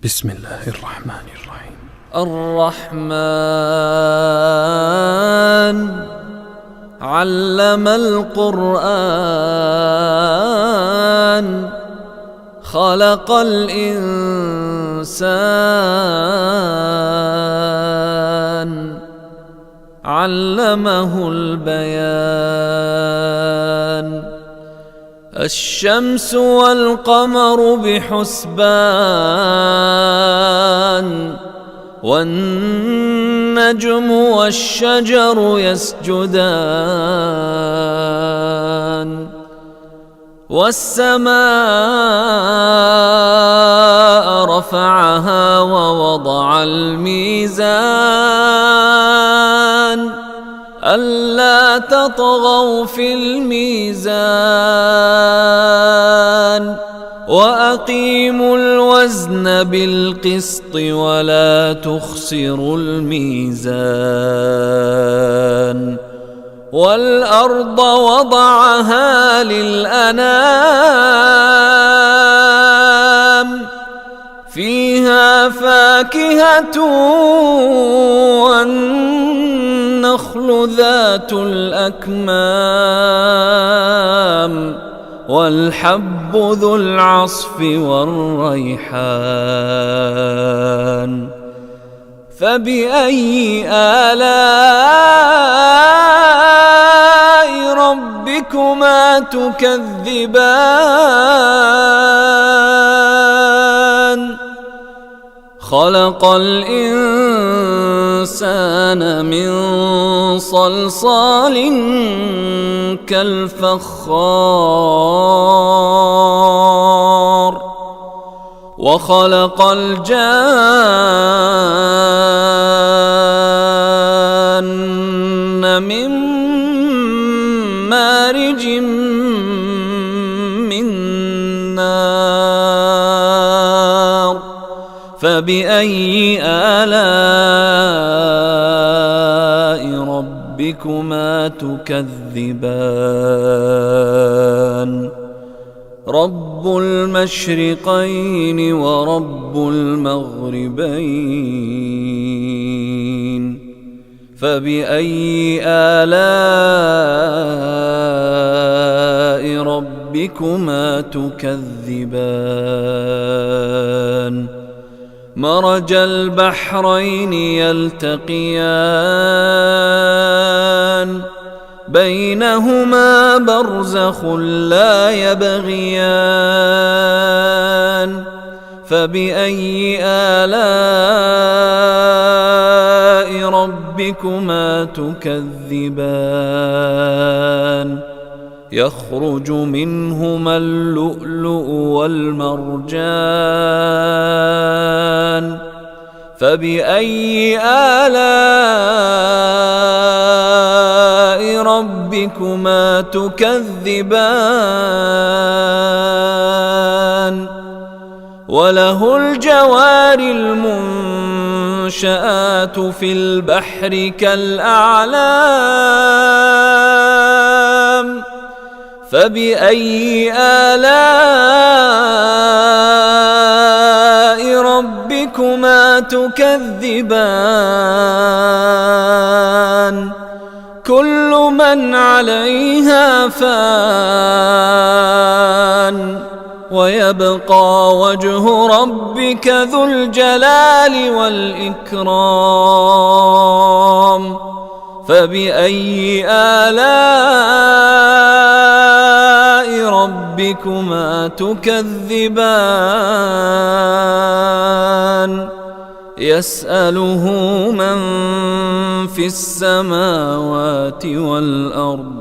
بسم الله الرحمن الرحيم. الرحمن علم القرآن خلق الإنسان علمه البيان الشمس والقمر بحسبان والنجم والشجر يسجدان والسماء رفعها ووضع الميزان ألا تطغوا في الميزان وأقيموا الوزن بالقسط ولا تخسروا الميزان والأرض وضعها للأنام فيها فاكهة والنخل ذات الأكمام والحب ذو العصف والريحان فبأي آلاء ربكما تكذبان خلق الإنسان من صلصال كالفخار وخلق الجان من مارج من نار فبأي آلاء ربكما تكذبان رب المشرقين ورب المغربين فبأي آلاء ربكما تكذبان مرج البحرين يلتقيان بينهما برزخ لا يبغيان فبأي آلاء ربكما تكذبان يخرج منهما اللؤلؤ والمرجان فبأي آلاء ربكما تكذبان وله الجوار المنشآت في البحر كالأعلام فبأي آلاء ربكما تكذبان كل من عليها فان ويبقى وجه ربك ذو الجلال والإكرام فبأي آلاء ربكما تكذبان يسأله من في السماوات والأرض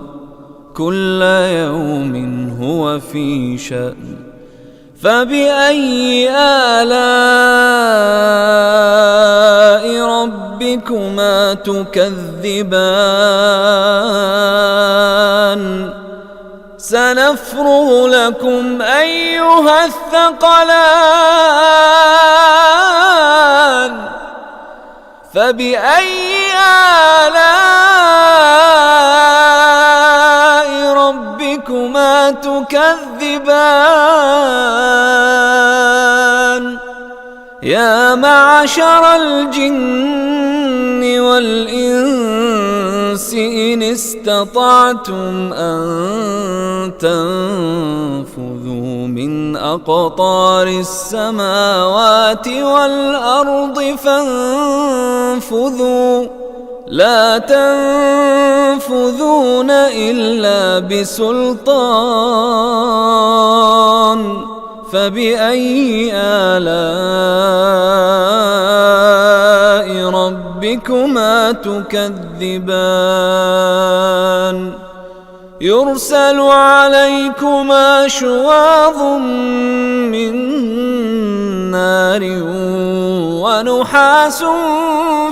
كل يوم هو في شأن فبأي آلاء ربكما تكذبان سنفرغ لكم أيها الثقلان فبأي آلاء ربكما تكذبان يا معشر الجن والإنس إن استطعتم أن تنفذوا من أقطار السماوات والأرض فانفذوا لا تنفذون إلا بسلطان فبأي آلاء ربكما تكذبان يرسل عليكما شواظ من نار ونحاس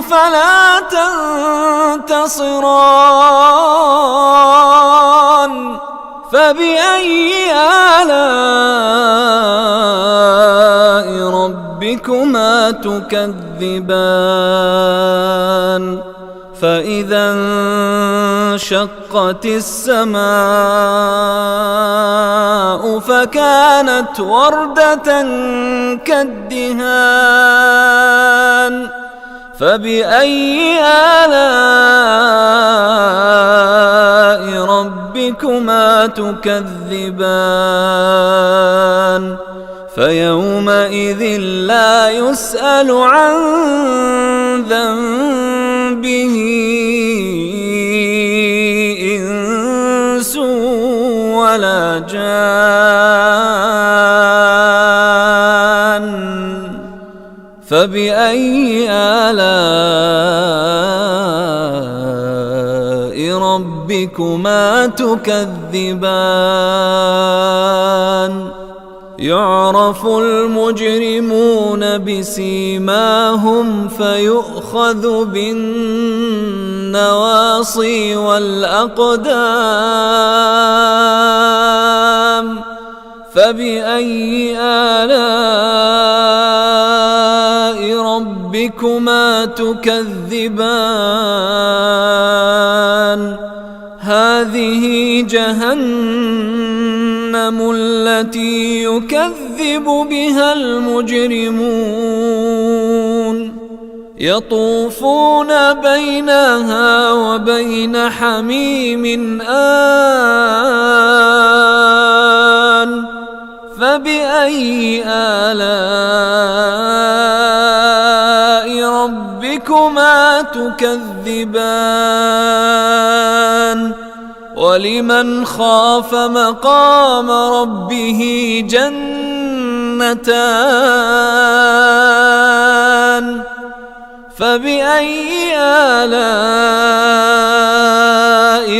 فلا تنتصران فبأي آلاء ربكما تكذبان فإذا انشقت السماء فكانت وردة كالدهان فبأي آلاء ربكما تكذبان فيومئذ لا يسأل عن ذنبه إنس ولا جان فبأي آلاء ربكما تكذبان يعرف المجرمون بسيماهم فيؤخذ بالنواصي والأقدام فبأي آلاء ربكما تكذبان هذه جهنم التي يكذب بها المجرمون يطوفون بينها وبين حميم آن فبأي آلاء ربكما تكذبان ولمن خاف مقام ربه جنتان فبأي آلاء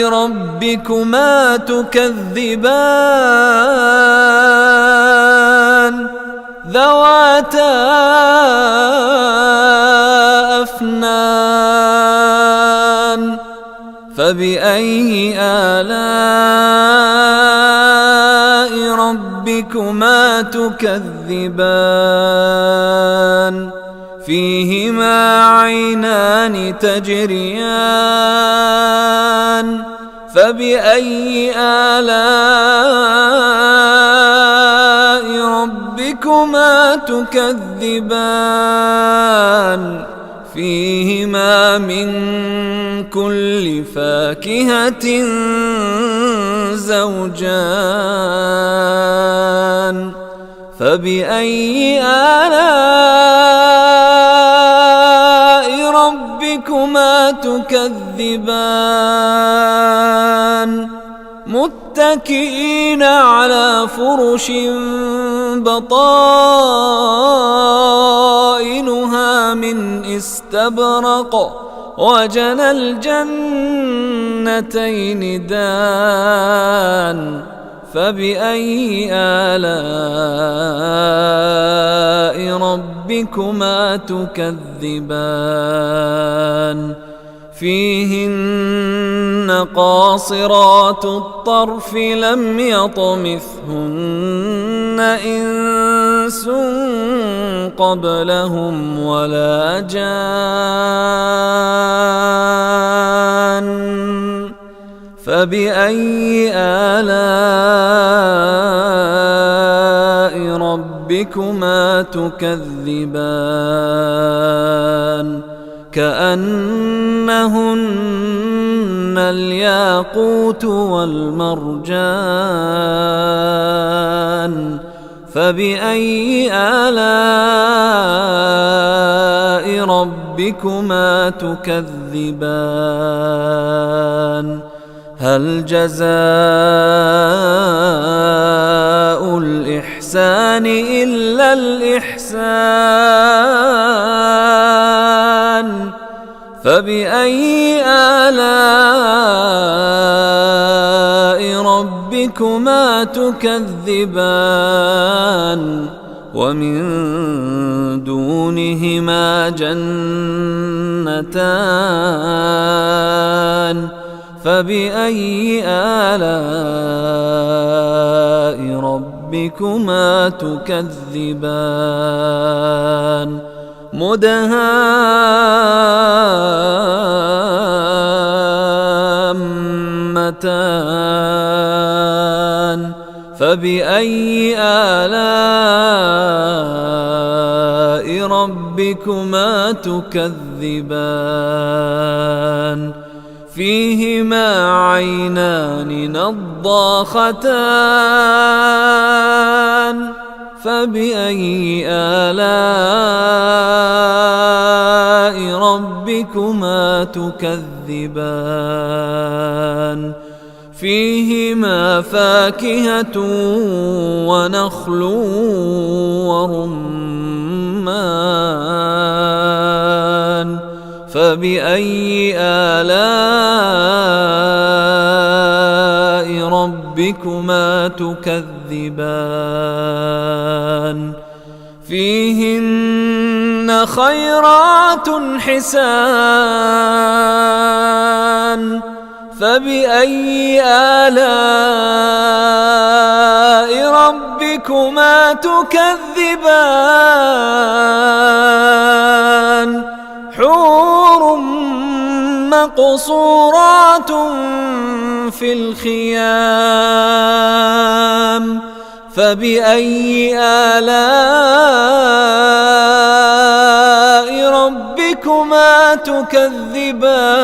ربكما تكذبان ذواتا أفنان فبأي آلاء ربكما تكذبان فيهما عينان تجريان فبأي آلاء ربكما تكذبان فيهما من كل فاكهة زوجان فبأي آلاء ربكما تكذبان متكئين على فرش بطائنها من استبرق وجنى الجنتين دان فبأي آلاء ربكما تكذبان فيهن قاصرات الطرف لم يطمثهن إنس قبلهم ولا جان فبأي آلاء ربكما ربكما تكذبان كأنهن الياقوت والمرجان فبأي آلاء ربكما تكذبان هل جزاء الإحسان إلا الإحسان فبأي آلاء ربكما تكذبان ومن دونهما جنتان فبأي آلاء ربكما تكذبان مدهامتان فبأي آلاء ربكما تكذبان فيهما عينان نضاختان فبأي آلاء ربكما تكذبان فيهما فاكهة ونخل ورمان فبأي آلاء ربكما تكذبان فيهن خيرات حسان فبأي آلاء ربكما تكذبان حور مقصورات في الخيام فبأي آلاء ربكما تكذبان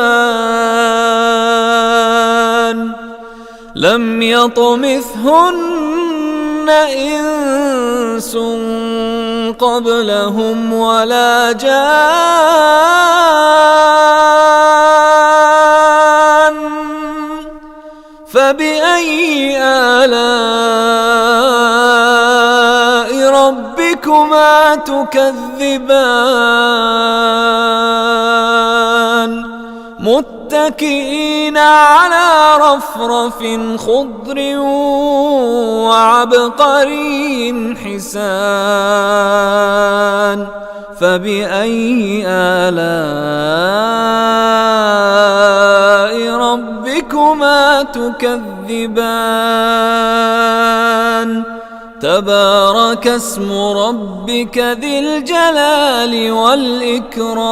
لم يطمثهن إنس قبلهم ولا جان فبأي آلاء ربكما تكذبان متكئين على رفرف خضر وعبقري حسان فبأي آلاء ربكما تكذبان تبارك اسم ربك ذي الجلال والإكرام